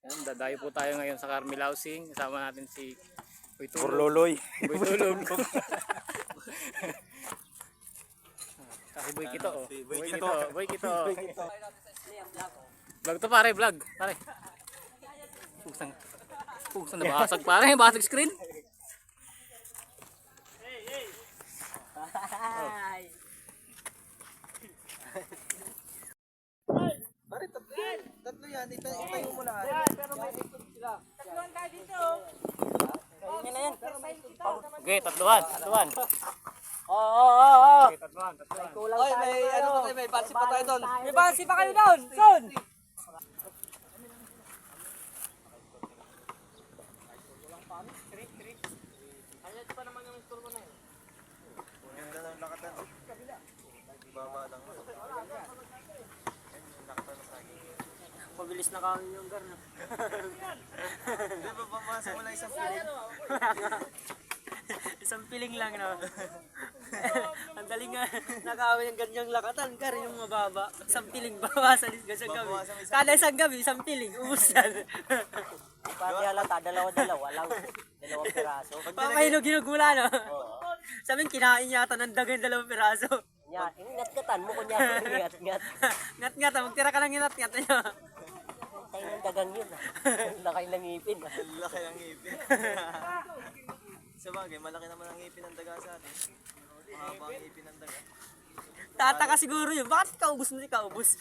Yan, dadayo po tayo ngayon sa Carmel Housing. Kasama natin si Boy Tulog. Purloloy. Boy Tulog. Kasi Boy Kito, oh. Boy Kito, Boy Kito. Vlog to pare, vlog. Pare. Pusang nabasag pare, basag screen. Pare, tatlo yan. Itayo mo lahat. Tatluan tayo dito. Okay, tatluhan. Okay, tatluhan. Oy, may ano pa tayo, may pansi pa tayo doon. May basi pa kayo doon. Son! Ganda ng lakatan. Baba lang. Mabilis na kami yung gar na. Di ba pamasa mo lang isang piling? Isang piling lang na. Ang daling nga nakawin yung ganyang lakatan, gar yung mababa. Isang piling bawasan isang gabi. Kada isang gabi, isang piling, ubusan. Pati halata, dalawa-dalawa lang. Dalawang piraso. Pakahinog-hinog mula no? Sabihin, kinain yata ng dagang 2 piraso. Yan, ingat-gatan mo kunyari ingat-ngat. Ngat-ngat, magtira ka ng ingat-ngat. Tayo ng dagang yun. Lakay ng ngipin. Laki ang ngipin. Sa bagay, malaki naman ang ngipin ng daga sa atin. Mahaba ang ngipin ng daga. Tataka siguro yun. Bakit kaubos mo si kaubos?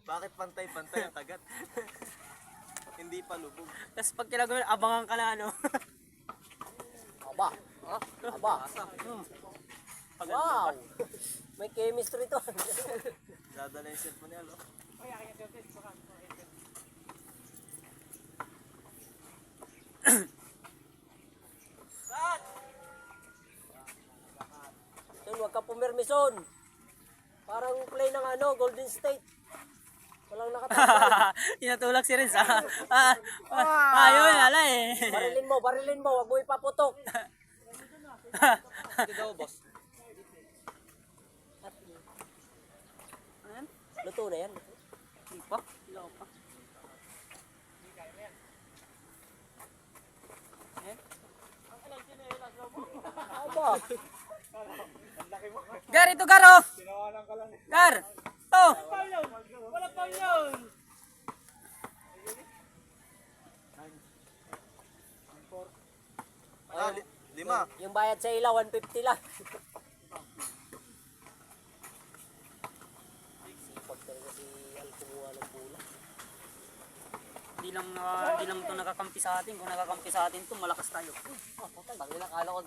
Bakit pantay-pantay ang kagat? Hindi pa lubog. Tapos pag kinagawin, abangan ka na ano. Aba. Aba. Wow. May chemistry to. Dadala yung cellphone niya, lo. Son, huwag ka pumirmison. Parang play ng ano, Golden State. Walang nakatapos. Tinatulak si Renz. Ayun, ala eh. Barilin mo. Huwag mo ipaputok. Ito daw, boss. Luto na yan. Hindi pa. Ilaw pa. Aba. Gar, ito Gar oh. Gar. To. Wala pa yun. Lima. Yung bayad sa ilaw, 150 lang. Sipag talaga si Al kumuha ng bola. Hindi lang to nakakampi sa atin. Kung nakakampi sa atin to, malakas tayo. Tangin na kala ko.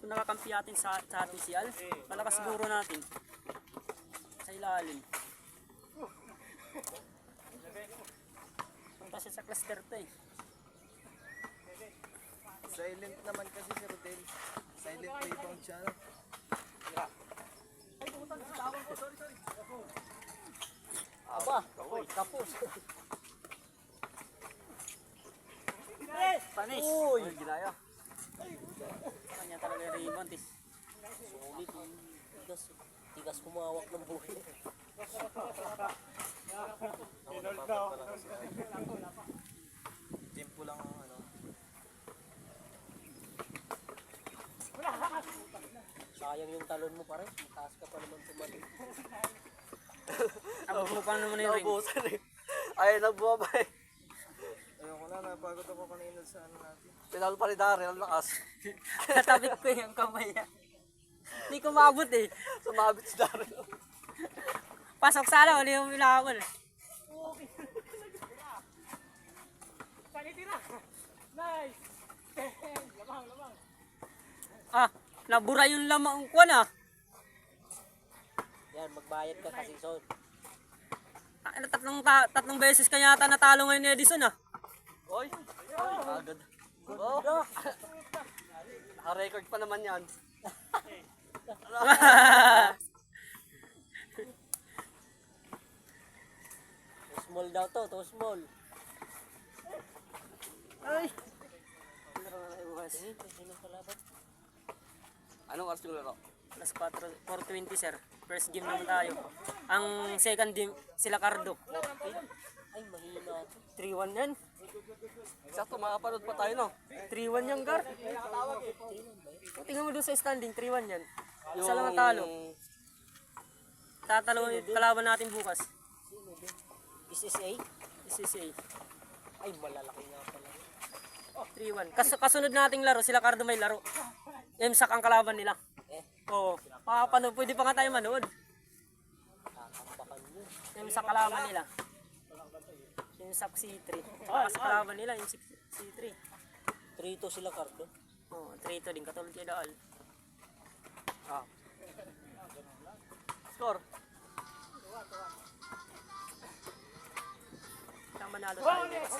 Kung nakakampi atin sa atin si Al, malakas siguro natin. Sa ilalim. Punta siya sa cluster to eh. Silent naman kasi si Rodel. Silent rebound siya. Aba, kapos. Panis. Uy. Gilaya. Kanya talaga yung rebound eh. Sulit. Tigas kumawak ng buhay. Tempo lang ang ano. Sayang yung talon mo pare. Mataas ka pa naman tumali. Nabubukan naman yung ring. Naubusan eh. Ay, nabuha eh. Ayoko na, napagod ako kanina sa ano natin. Pinal pa ni Daryl, lakas. Natabit ko yung kamay niya. Hindi ko maabot eh. Sumabit si Daryl. Pasok sana, wala yung pinakakon. Nice. Lamang. Ah, nabura yung lamang ko na. Yan, magbayad ka kasi son. Tatlong beses kanya yata natalo ngayon ni Edison ah. Oy, agad. Oh, naka-record pa naman yan. Too small daw to, too small. Ay. Sino kalaban? Anong oras yung laro? Plus 4, 420 sir. First game naman tayo. Ang second game, sila Cardo. Ay, mahina. 3-1 yan. Sakto, makapanood pa tayo, no? 3-1 yan, Gar. O, tingnan mo doon sa standing, 3-1 yan. Isa lang ang talo. Kalaban natin bukas. SSA? SSA. Ay, malalaki nga pala. 3-1. Kasunod nating laro, sila Cardo may laro. MSAC ang kalaban nila. Oo. Pwede pa nga tayo manood. Kakampakan nyo. MSAC kalaban nila. MSAC C3. Kasi kalaban nila, MSAC C3. 3-2 sila, Cardo. Oo, 3-2 din, katulad kay Daal. Score. Saan manalo tayo bukas?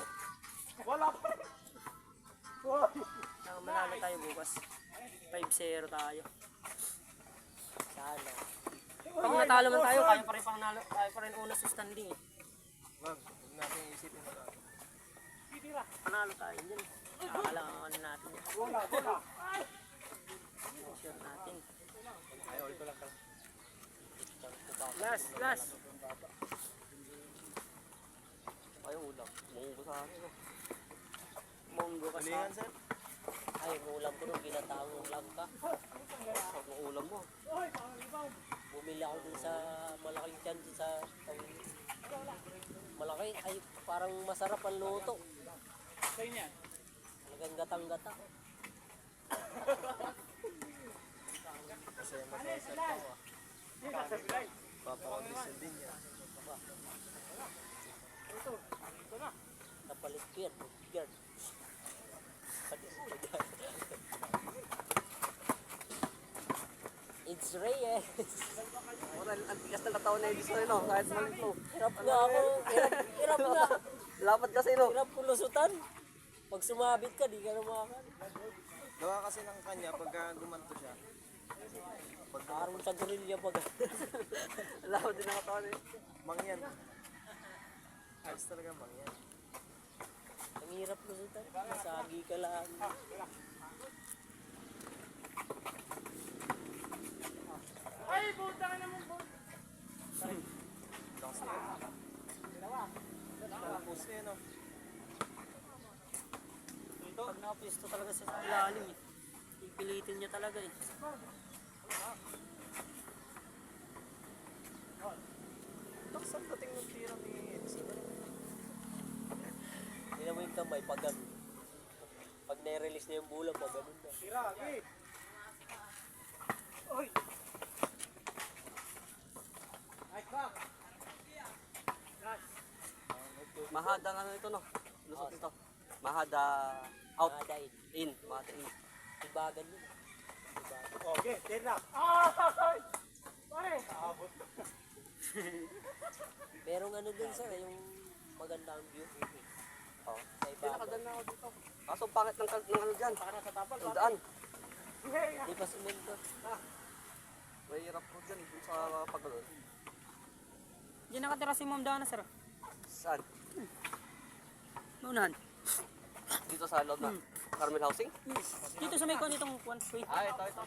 Saan manalo tayo bukas? 5-0 tayo. Sana. Pag natalo man tayo, kaya pa rin panalo, kaya pa rin una sa standing eh. Wag, huwag natin isipin na lang. Panalo tayo dyan. Kakalangan natin. Sure natin. Last. Ay, ulam. Munggo sa akin, no? Monggo ka sa... Hulingan, sir. Ay, yung ulam ko nung ginataong langka. Huwag mo ulam mo. Bumili ako dun sa malaking tiyan dun sa malaki. Ay, parang masarap ang luto. Talagang gatang-gata. Masaya masaya sir ko ah. Papakagrisan din yan. Napalit ko yan. Guard. It's Reyes. Ang tigas ng katawan na Edison, no? Kahit malit mo. Hirap nga ako. Hirap nga. Lapat kasi, no? Hirap ko lusutan. Pag sumabit ka, di ka na makakan. Gawa kasi ng kanya pagka gumanto siya. Parang sa gurilya pag. Lapat din ng katawan, eh. Mangyan. Ayos talaga mangyan. Ang hirap lusutan. Masagi ka lang. Lakas na yan. Tapos na yan, oh. Pag nakapisto talaga sa ilalim eh. Pipilitin niya talaga eh. Lakas ang dating ng tirang ni Edison. Hindi na mo yung kamay pag ganun. Pag nai-release na yung bola, pag ganun na. Mahada nga na ito, no? Lusot ito. Mahada out. Mahada In. Mahada in. Ibagan yun. Merong ano dun sir, yung magandang view. Oh. Sa ibabaw. Nakadaan na ako dito. Kaso pangit ng ano dyan. Ang daan. Di pa simento. Mahirap ko dyan sa pagkalon. Diyan nakatira si Ma'am Dana sir. Saan? Nunan. Dito sa loob na Carmel Housing? Dito sa may kon itong one way. Ah, ito.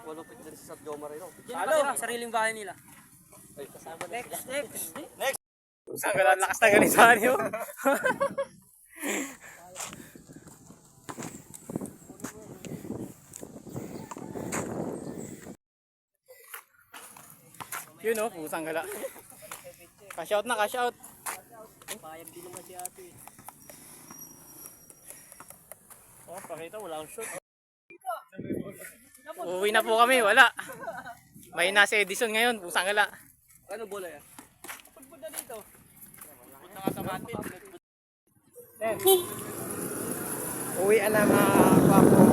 Malupit din si Sat Jomar, no? Diyan nakatira, sariling bahay nila. Kasama na sila. Next. Saan ka lakas na ganisan nyo? Yun o, pusang gala. Cash out na, cash out. Payag din naman si ate. Oh, pakita, wala akong shoot. Uuwi na po kami, wala. May nasa Edison ngayon, pusang gala. Ano bola yan? Pagpunta dito. Punta nga sa Matin. Uwi na mga kwapo.